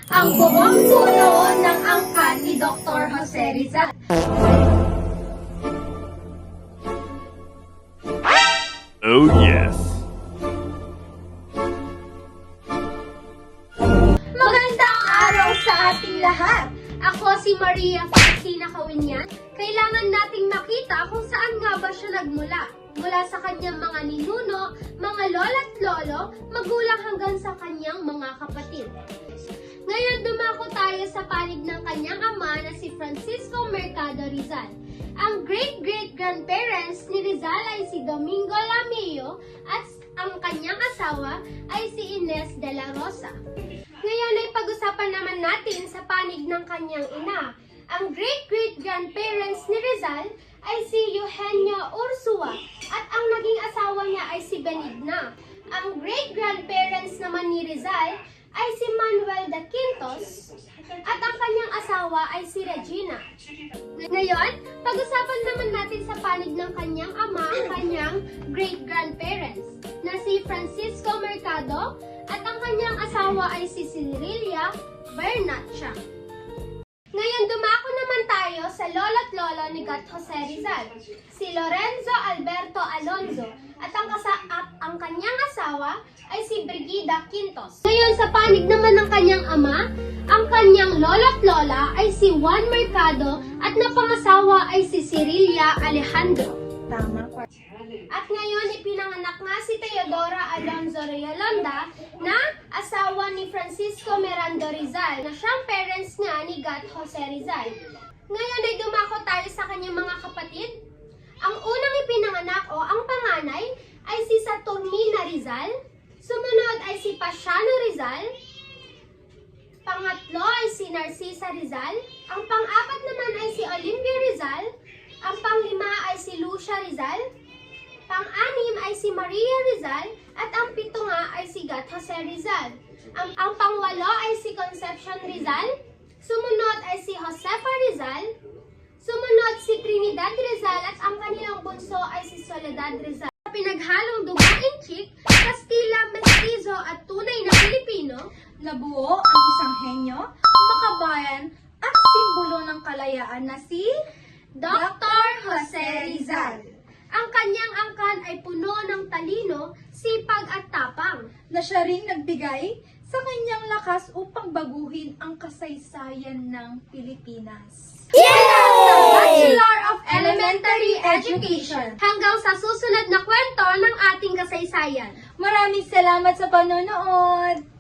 ang buong puno ng angkan ni Dr. Jose Rizal. Oh yes! Magandang araw sa ating lahat! Ako si Maria Faustina Kawinyan. Kailangan nating makita kung saan nga ba siya nagmula. Mula sa kanyang mga ninuno, mga lola't lolo, magulang hanggang sa kanyang mga kapatid. Ngayon dumako tayo sa panig ng kanyang ama na si Francisco Mercado Rizal. Ang great-great-grandparents ni Rizal ay si Domingo Lamillo at ang kanyang asawa ay si Ines de la Rosa. Ngayon ay pag-usapan naman natin sa panig ng kanyang ina. Ang great-great-grandparents ni Rizal ay si Eugenio Ursua at ang naging asawa niya ay si Benigna. Ang great-grandparents naman ni Rizal ay si Manuel de Quintos at ang kanyang asawa ay si Regina. Ngayon, pag-usapan naman natin sa panig ng kanyang ama ang kanyang great-grandparents na si Francisco Mercado at ang kanyang asawa ay si Cirilia Bernacha. Ngayon, dumako naman tayo sa lola't lolo ni Gat Jose Rizal, si Lorenzo Alberto Alonzo, at ang kanyang asawa ay si Brigida Quintos. Ngayon, sa panig naman ng kanyang ama, ang kanyang lola't lola ay si Juan Mercado at napangasawa ay si Cirilia Alejandro. Tama po. At ngayon, ipinanganak nga si Teodora Alonzo Realonda na asawa ni Francisco Miranda Rizal na siyang parents nga ni Gat Jose Rizal. Ngayon ay dumako tayo sa kanyang mga kapatid. Ang unang ipinanganak o ang panganay ay si Saturnina Rizal. Sumunod ay si Pasiano Rizal. Pangatlo ay si Narcisa Rizal. Ang pang-apat naman ay si Olimpia Rizal. Ang panglima ay si Lucia Rizal. Pang-anim ay si Maria Rizal at ang pito nga ay si Gat Jose Rizal. Ang pangwalo ay si Concepcion Rizal. Sumunod ay si Josefa Rizal. Sumunod si Trinidad Rizal at ang kanilang bunso ay si Soledad Rizal. Pinaghalong dugo inchik, Kastila, Mestizo at tunay na Pilipino, Nabuo ang isang henyo, makabayan at simbolo ng kalayaan na si Dr. Jose Rizal. Ang kanyang angkan ay puno ng talino, sipag at tapang. na siya ring nagbigay sa kanyang lakas upang baguhin ang kasaysayan ng Pilipinas. Bachelor of Elementary Education. Hanggang sa susunod na kwento ng ating kasaysayan. Maraming salamat sa panonood!